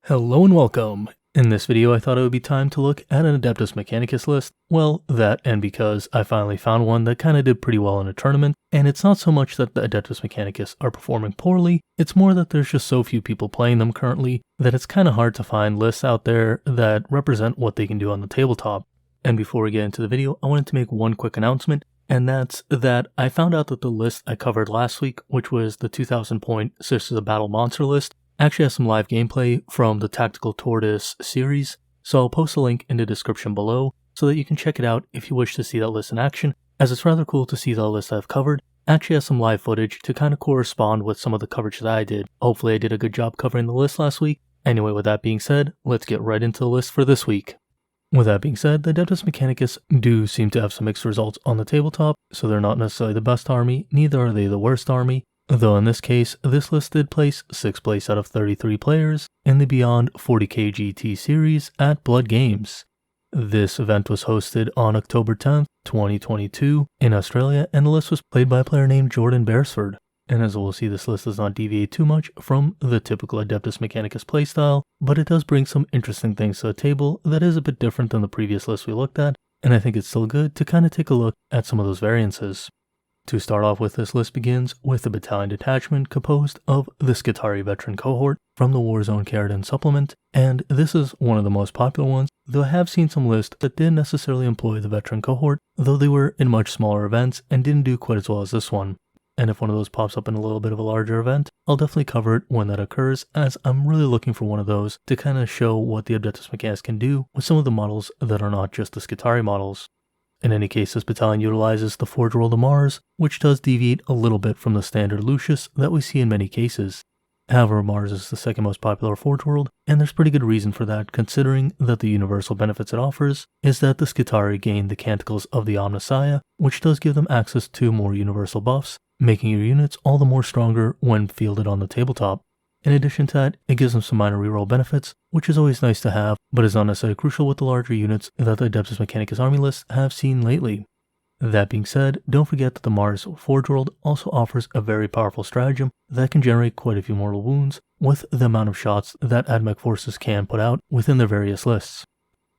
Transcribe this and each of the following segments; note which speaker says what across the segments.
Speaker 1: Hello and welcome. In this video I thought it would be time to look at an Adeptus Mechanicus list. Well, that and because I finally found one that kinda did pretty well in a tournament, and it's not so much that the Adeptus Mechanicus are performing poorly, it's more that there's just so few people playing them currently that it's kinda hard to find lists out there that represent what they can do on the tabletop. And before we get into the video, I wanted to make one quick announcement, and that's that I found out that the list I covered last week, which was the 2000 point Sisters of Battle monster list, actually has some live gameplay from the Tactical Tortoise series, so I'll post a link in the description below so that you can check it out if you wish to see that list in action, as it's rather cool to see the list I've covered actually has some live footage to kind of correspond with some of the coverage that I did. Hopefully I did a good job covering the list last week. Anyway, with that being said, let's get right into the list for this week. With that being said, the Adeptus Mechanicus do seem to have some mixed results on the tabletop, so they're not necessarily the best army, neither are they the worst army. Though in this case, this list did place 6th place out of 33 players in the Beyond 40k GT series at Blood Games. This event was hosted on October 10th, 2022 in Australia, and the list was played by a player named Jordan Beresford. And as we'll see, this list does not deviate too much from the typical Adeptus Mechanicus playstyle, but it does bring some interesting things to the table that is a bit different than the previous list we looked at, and I think it's still good to kind of take a look at some of those variances. To start off with, this list begins with a battalion detachment composed of the Skitarii veteran cohort from the Warzone Keratin supplement, and this is one of the most popular ones, though I have seen some lists that didn't necessarily employ the veteran cohort, though they were in much smaller events and didn't do quite as well as this one. And if one of those pops up in a little bit of a larger event, I'll definitely cover it when that occurs, as I'm really looking for one of those to kind of show what the Adeptus Mechanicus can do with some of the models that are not just the Skitarii models. In any case, this battalion utilizes the Forge World of Mars, which does deviate a little bit from the standard Lucius that we see in many cases. However, Mars is the second most popular Forge World, and there's pretty good reason for that considering that the universal benefits it offers is that the Skitarii gain the Canticles of the Omnissiah, which does give them access to more universal buffs, making your units all the more stronger when fielded on the tabletop. In addition to that, it gives them some minor reroll benefits, which is always nice to have, but is not necessarily crucial with the larger units that the Adeptus Mechanicus army lists have seen lately. That being said, don't forget that the Mars Forge World also offers a very powerful stratagem that can generate quite a few mortal wounds with the amount of shots that Admech forces can put out within their various lists.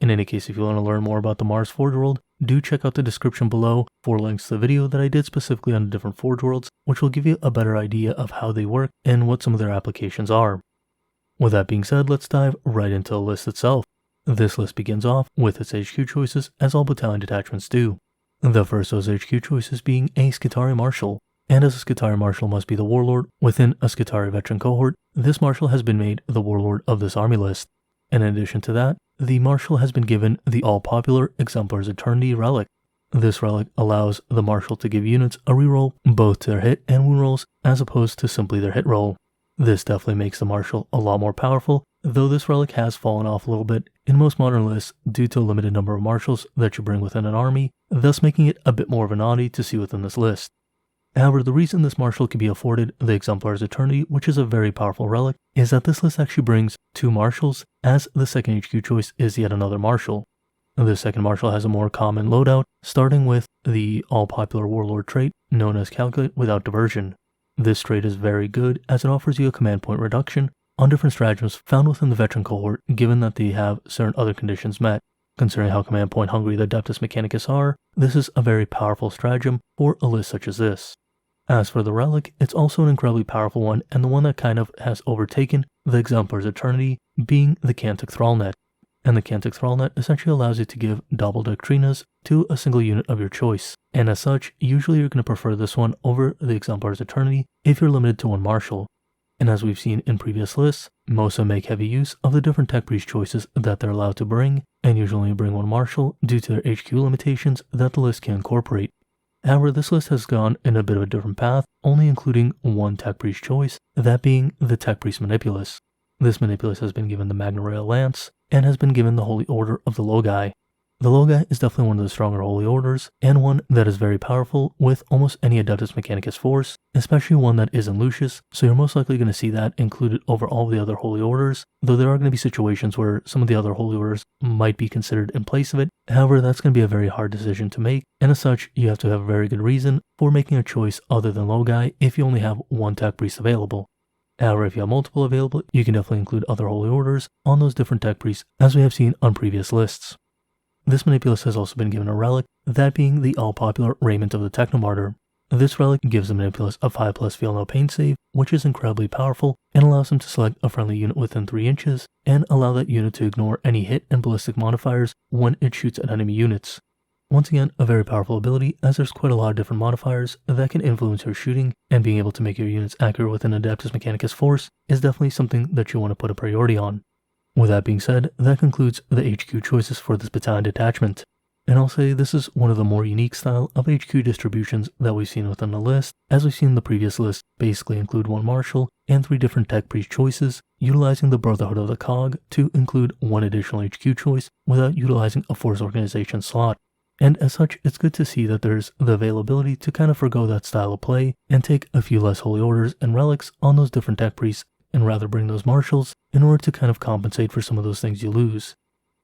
Speaker 1: In any case, if you want to learn more about the Mars Forge World, do check out the description below for links to the video that I did specifically on the different Forge Worlds, which will give you a better idea of how they work and what some of their applications are. With that being said, let's dive right into the list itself. This list begins off with its HQ choices, as all battalion detachments do. The first of those HQ choices being a Skitarii Marshal, and as a Skitarii Marshal must be the Warlord within a Skitarii veteran cohort, this Marshal has been made the Warlord of this army list. And in addition to that, the Marshal has been given the all-popular Exemplar's Eternity relic. This relic allows the Marshal to give units a reroll both to their hit and wound rolls as opposed to simply their hit roll. This definitely makes the Marshal a lot more powerful, though this relic has fallen off a little bit in most modern lists due to a limited number of Marshals that you bring within an army, thus making it a bit more of an oddity to see within this list. However, the reason this Marshal can be afforded the Exemplar's Eternity, which is a very powerful relic, is that this list actually brings 2 Marshals, as the second HQ choice is yet another Marshal. The second Marshal has a more common loadout, starting with the all-popular Warlord trait known as Calculate Without Diversion. This trait is very good as it offers you a command point reduction on different stratagems found within the veteran cohort, given that they have certain other conditions met. Considering how command point hungry the Adeptus Mechanicus are, this is a very powerful stratagem for a list such as this. As for the relic, it's also an incredibly powerful one, and the one that kind of has overtaken the Exemplar's Eternity being the Cantic Thrallnet. And the Cantic Thrallnet essentially allows you to give double Doctrinas to a single unit of your choice, and as such, usually you're going to prefer this one over the Exemplar's Eternity if you're limited to one Marshal. And as we've seen in previous lists, most of them make heavy use of the different tech breach choices that they're allowed to bring, and usually only bring one Marshal due to their HQ limitations that the list can incorporate. However, this list has gone in a bit of a different path, only including one Tech Priest choice, that being the Tech Priest Manipulus. This Manipulus has been given the Magna Royal Lance, and has been given the Holy Order of the Logi. The Logi is definitely one of the stronger Holy Orders, and one that is very powerful with almost any Adeptus Mechanicus force, especially one that isn't Lucius, so you're most likely going to see that included over all of the other Holy Orders, though there are going to be situations where some of the other Holy Orders might be considered in place of it. However, that's going to be a very hard decision to make, and as such, you have to have a very good reason for making a choice other than Logi if you only have one Tech Priest available. However, if you have multiple available, you can definitely include other holy orders on those different tech priests, as we have seen on previous lists. This Manipulus has also been given a relic, that being the all-popular Raiment of the Technomartyr. This relic gives the Manipulus a 5+ Feel No Pain save, which is incredibly powerful, and allows him to select a friendly unit within 3 inches, and allow that unit to ignore any hit and ballistic modifiers when it shoots at enemy units. Once again, a very powerful ability, as there's quite a lot of different modifiers that can influence your shooting, and being able to make your units accurate within Adeptus Mechanicus force is definitely something that you want to put a priority on. With that being said, that concludes the HQ choices for this battalion detachment. And I'll say this is one of the more unique style of HQ distributions that we've seen within the list, as we've seen in the previous list basically include 1 marshal and 3 different tech priest choices, utilizing the Brotherhood of the Cog to include 1 additional HQ choice without utilizing a force organization slot. And as such, it's good to see that there's the availability to kind of forgo that style of play and take a few less holy orders and relics on those different tech priests and rather bring those marshals in order to kind of compensate for some of those things you lose.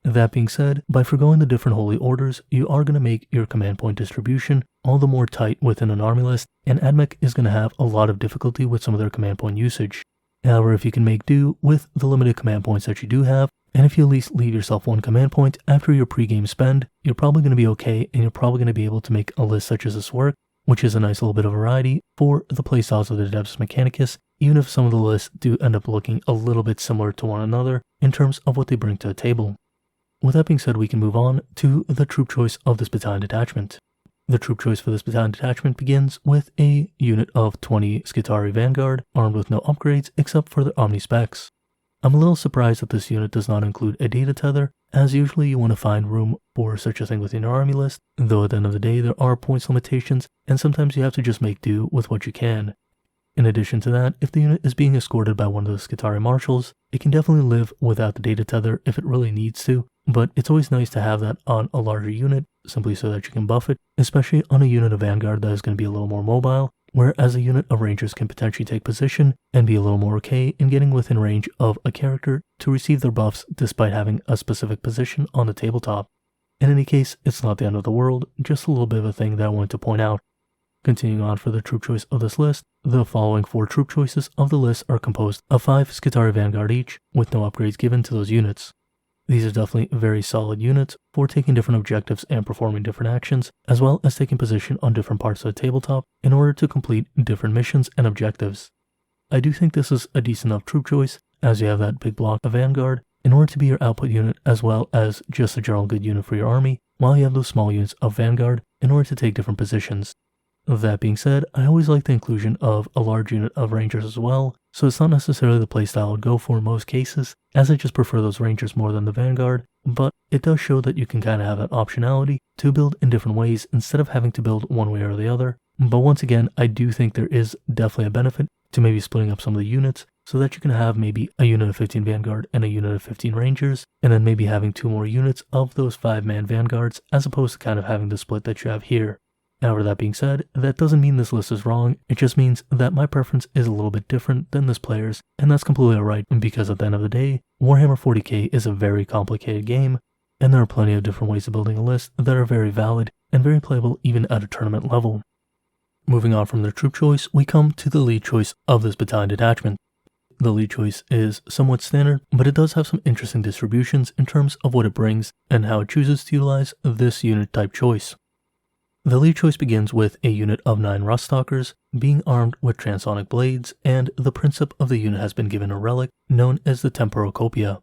Speaker 1: That being said, by forgoing the different holy orders, you are going to make your command point distribution all the more tight within an army list, and Admech is going to have a lot of difficulty with some of their command point usage. However, if you can make do with the limited command points that you do have, and if you at least leave yourself 1 command point after your pre-game spend, you're probably going to be okay, and you're probably going to be able to make a list such as this work, which is a nice little bit of variety for the playstyles of the Adeptus Mechanicus, even if some of the lists do end up looking a little bit similar to one another in terms of what they bring to the table. With that being said, we can move on to the troop choice of this battalion detachment. The troop choice for this battalion detachment begins with a unit of 20 Skitarii Vanguard, armed with no upgrades except for their Omni specs. I'm a little surprised that this unit does not include a data tether, as usually you want to find room for such a thing within your army list, though at the end of the day there are points limitations, and sometimes you have to just make do with what you can. In addition to that, if the unit is being escorted by one of the Skitarii marshals, it can definitely live without the data tether if it really needs to, but it's always nice to have that on a larger unit, simply so that you can buff it, especially on a unit of Vanguard that is going to be a little more mobile, whereas a unit of Rangers can potentially take position and be a little more okay in getting within range of a character to receive their buffs despite having a specific position on the tabletop. In any case, it's not the end of the world, just a little bit of a thing that I wanted to point out. Continuing on for the troop choice of this list, the following 4 troop choices of the list are composed of 5 Skitarii Vanguard each, with no upgrades given to those units. These are definitely very solid units for taking different objectives and performing different actions, as well as taking position on different parts of the tabletop in order to complete different missions and objectives. I do think this is a decent enough troop choice, as you have that big block of Vanguard in order to be your output unit as well as just a general good unit for your army, while you have those small units of Vanguard in order to take different positions. That being said, I always like the inclusion of a large unit of Rangers as well, so it's not necessarily the playstyle I would go for in most cases, as I just prefer those Rangers more than the Vanguard, but it does show that you can kind of have that optionality to build in different ways instead of having to build one way or the other. But once again, I do think there is definitely a benefit to maybe splitting up some of the units so that you can have maybe a unit of 15 Vanguard and a unit of 15 Rangers, and then maybe having 2 more units of those 5-man Vanguards as opposed to kind of having the split that you have here. However, that being said, that doesn't mean this list is wrong, it just means that my preference is a little bit different than this player's, and that's completely alright because at the end of the day, Warhammer 40k is a very complicated game, and there are plenty of different ways of building a list that are very valid and very playable even at a tournament level. Moving on from the troop choice, we come to the lead choice of this battalion detachment. The lead choice is somewhat standard, but it does have some interesting distributions in terms of what it brings and how it chooses to utilize this unit type choice. The lead choice begins with a unit of 9 Ruststalkers being armed with transonic blades, and the principal of the unit has been given a relic known as the Temporocopia.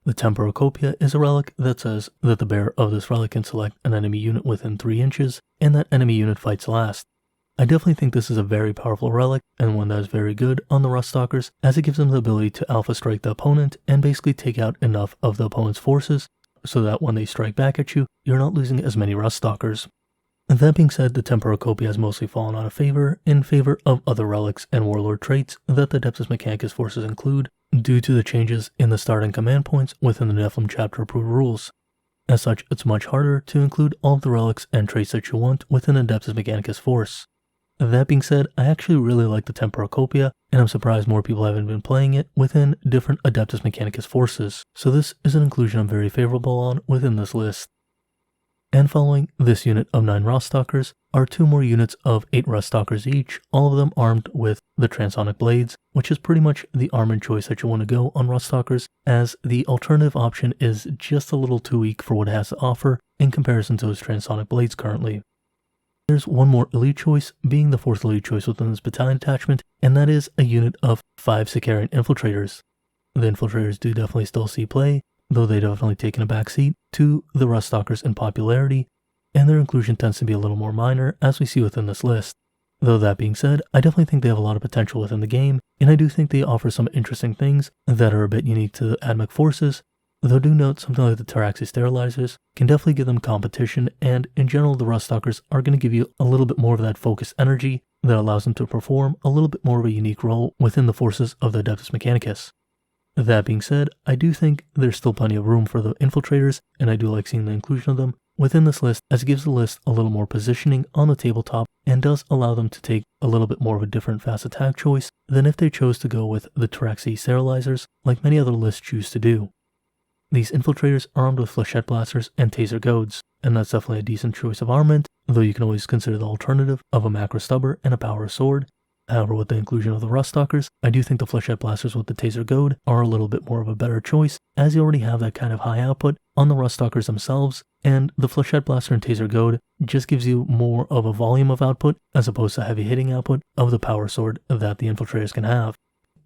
Speaker 1: The Temporocopia is a relic that says that the bearer of this relic can select an enemy unit within 3 inches, and that enemy unit fights last. I definitely think this is a very powerful relic, and one that is very good on the Ruststalkers, as it gives them the ability to alpha strike the opponent and basically take out enough of the opponent's forces so that when they strike back at you, you're not losing as many Ruststalkers. That being said, the Temporocopia has mostly fallen out of favor in favor of other relics and warlord traits that the Adeptus Mechanicus forces include, due to the changes in the starting command points within the Nephilim chapter approved rules. As such, it's much harder to include all of the relics and traits that you want within an Adeptus Mechanicus force. That being said, I actually really like the Temporocopia, and I'm surprised more people haven't been playing it within different Adeptus Mechanicus forces, so this is an inclusion I'm very favorable on within this list. And following this unit of 9 Ruststalkers are 2 more units of 8 Rust Stalkers each, all of them armed with the Transonic Blades, which is pretty much the armored choice that you want to go on Rust Stalkers, as the alternative option is just a little too weak for what it has to offer in comparison to those Transonic Blades currently. There's one more elite choice, being the 4th elite choice within this battalion attachment, and that is a unit of 5 Skitarii Infiltrators. The Infiltrators do definitely still see play, though they definitely taken a backseat to the Rust Stalkers in popularity, and their inclusion tends to be a little more minor, as we see within this list. Though that being said, I definitely think they have a lot of potential within the game, and I do think they offer some interesting things that are a bit unique to the Admech forces, though do note something like the Taraxi Sterilizers can definitely give them competition, and in general the Rust Stalkers are going to give you a little bit more of that focused energy that allows them to perform a little bit more of a unique role within the forces of the Adeptus Mechanicus. That being said, I do think there's still plenty of room for the Infiltrators, and I do like seeing the inclusion of them within this list, as it gives the list a little more positioning on the tabletop and does allow them to take a little bit more of a different fast attack choice than if they chose to go with the Taraxi Sterilizers like many other lists choose to do. These Infiltrators are armed with Flechette Blasters and Taser Goads, and that's definitely a decent choice of armament, though you can always consider the alternative of a Macro Stubber and a Power Sword. However, with the inclusion of the Rust Stalkers, I do think the Flechette Blasters with the Taser Goad are a little bit more of a better choice, as you already have that kind of high output on the Rust Stalkers themselves, and the Flechette Blaster and Taser Goad just gives you more of a volume of output as opposed to heavy hitting output of the Power Sword that the Infiltrators can have.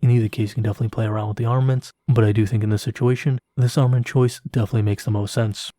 Speaker 1: In either case, you can definitely play around with the armaments, but I do think in this situation, this armament choice definitely makes the most sense.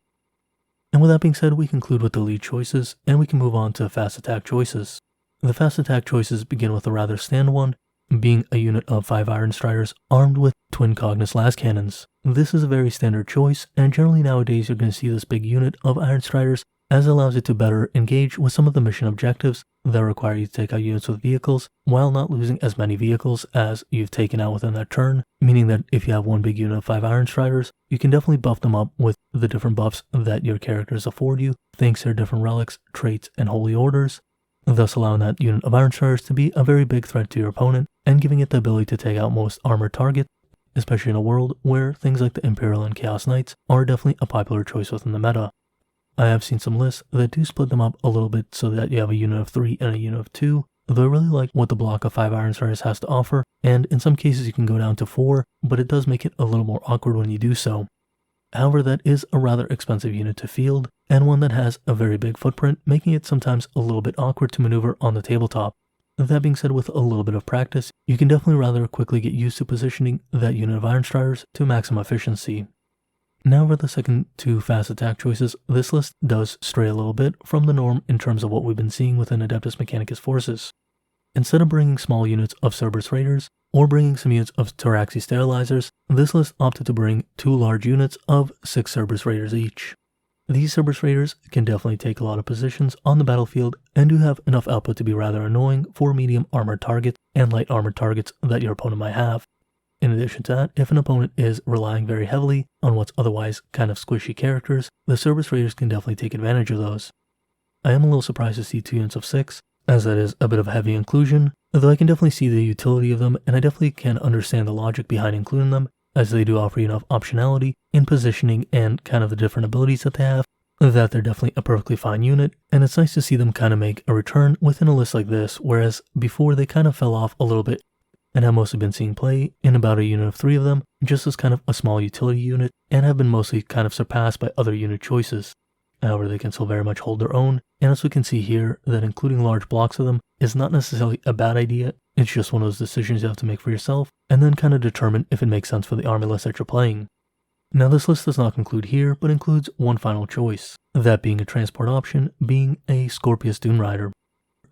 Speaker 1: And with that being said, we conclude with the lead choices, and we can move on to fast attack choices. The fast attack choices begin with a rather stand one, being a unit of 5 Iron Striders armed with twin Cognis las cannons. This is a very standard choice, and generally nowadays you're going to see this big unit of Iron Striders, as it allows you to better engage with some of the mission objectives that require you to take out units with vehicles, while not losing as many vehicles as you've taken out within that turn, meaning that if you have one big unit of 5 Iron Striders, you can definitely buff them up with the different buffs that your characters afford you, thanks to their different relics, traits, and holy orders, thus allowing that unit of Iron Striders to be a very big threat to your opponent, and giving it the ability to take out most armored targets, especially in a world where things like the Imperial and Chaos Knights are definitely a popular choice within the meta. I have seen some lists that do split them up a little bit so that you have a unit of 3 and a unit of 2, though I really like what the block of 5 Iron Striders has to offer, and in some cases you can go down to 4, but it does make it a little more awkward when you do so. However, that is a rather expensive unit to field, and one that has a very big footprint, making it sometimes a little bit awkward to maneuver on the tabletop. That being said, with a little bit of practice, you can definitely rather quickly get used to positioning that unit of Iron Striders to maximum efficiency. Now for the second 2 fast attack choices, this list does stray a little bit from the norm in terms of what we've been seeing within Adeptus Mechanicus forces. Instead of bringing small units of Cerberus Raiders, or bringing some units of Taraxi Sterilizers, this list opted to bring 2 large units of 6 Cerberus Raiders each. These Cerberus Raiders can definitely take a lot of positions on the battlefield, and do have enough output to be rather annoying for medium armored targets and light armored targets that your opponent might have. In addition to that, if an opponent is relying very heavily on what's otherwise kind of squishy characters, the Cerberus Raiders can definitely take advantage of those. I am a little surprised to see 2 units of 6, as that is a bit of a heavy inclusion, though I can definitely see the utility of them, and I definitely can understand the logic behind including them, as they do offer you enough optionality in positioning and kind of the different abilities that they have, that they're definitely a perfectly fine unit, and it's nice to see them kind of make a return within a list like this, whereas before they kind of fell off a little bit, and have mostly been seeing play in about a unit of 3 of them, just as kind of a small utility unit, and have been mostly kind of surpassed by other unit choices. However, they can still very much hold their own, and as we can see here, that including large blocks of them is not necessarily a bad idea, it's just one of those decisions you have to make for yourself, and then kind of determine if it makes sense for the army list that you're playing. Now this list does not conclude here, but includes one final choice, that being a transport option, being a Scorpius Dune Rider.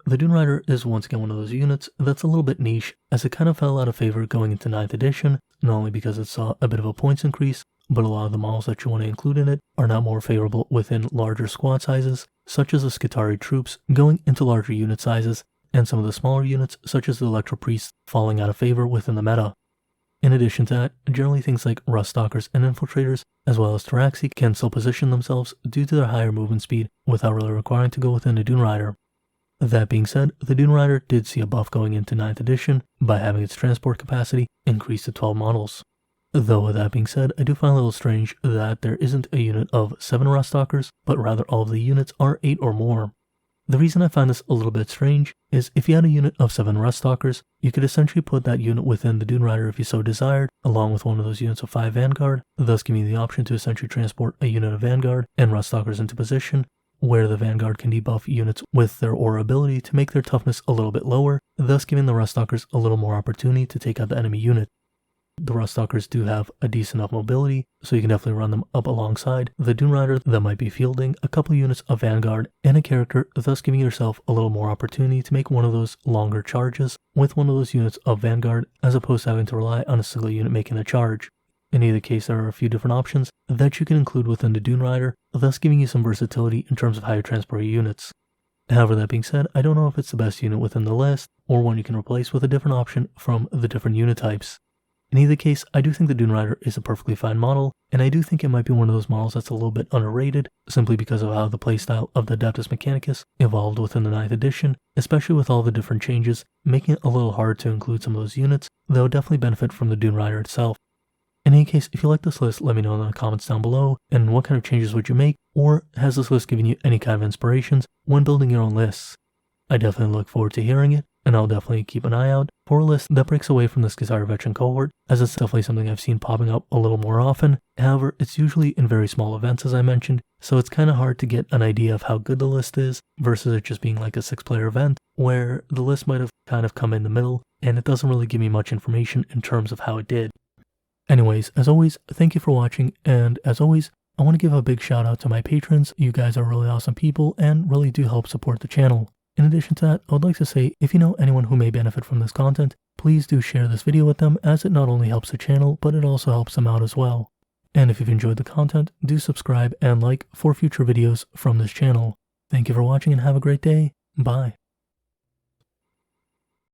Speaker 1: The Dune Rider is once again one of those units that's a little bit niche, as it kind of fell out of favor going into 9th edition, not only because it saw a bit of a points increase, but a lot of the models that you want to include in it are now more favorable within larger squad sizes, such as the Skitarii troops going into larger unit sizes, and some of the smaller units, such as the Electro Priests, falling out of favor within the meta. In addition to that, generally things like Rust Stalkers and Infiltrators, as well as Taraxi, can still position themselves due to their higher movement speed without really requiring to go within a Dune Rider. That being said, the Dune Rider did see a buff going into 9th edition by having its transport capacity increased to 12 models. Though with that being said, I do find a little strange that there isn't a unit of 7 Rust Stalkers, but rather all of the units are 8 or more. The reason I find this a little bit strange is if you had a unit of 7 Rust Stalkers, you could essentially put that unit within the Dune Rider if you so desired, along with one of those units of 5 Vanguard, thus giving you the option to essentially transport a unit of Vanguard and Rust Stalkers into position, where the Vanguard can debuff units with their aura ability to make their toughness a little bit lower, thus giving the Rust Stalkers a little more opportunity to take out the enemy unit. The Rust Stalkers do have a decent enough mobility, so you can definitely run them up alongside the Dune Rider that might be fielding a couple units of Vanguard and a character, thus giving yourself a little more opportunity to make one of those longer charges with one of those units of Vanguard, as opposed to having to rely on a single unit making a charge. In either case, there are a few different options that you can include within the Dune Rider, thus giving you some versatility in terms of how you transport your units. However, that being said, I don't know if it's the best unit within the list, or one you can replace with a different option from the different unit types. In either case, I do think the Dune Rider is a perfectly fine model, and I do think it might be one of those models that's a little bit underrated, simply because of how the playstyle of the Adeptus Mechanicus evolved within the 9th edition, especially with all the different changes, making it a little hard to include some of those units, though definitely benefit from the Dune Rider itself. In any case, if you like this list, let me know in the comments down below, and what kind of changes would you make, or has this list given you any kind of inspirations when building your own lists? I definitely look forward to hearing it, and I'll definitely keep an eye out for a list that breaks away from the Skitarii veteran cohort, as it's definitely something I've seen popping up a little more often. However, it's usually in very small events, as I mentioned, so it's kind of hard to get an idea of how good the list is versus it just being like a 6-player event where the list might have kind of come in the middle and it doesn't really give me much information in terms of how it did. Anyways, as always, thank you for watching, and as always, I want to give a big shout out to my patrons. You guys are really awesome people and really do help support the channel. In addition to that, I would like to say, if you know anyone who may benefit from this content, please do share this video with them, as it not only helps the channel, but it also helps them out as well. And if you've enjoyed the content, do subscribe and like for future videos from this channel. Thank you for watching and have a great day. Bye.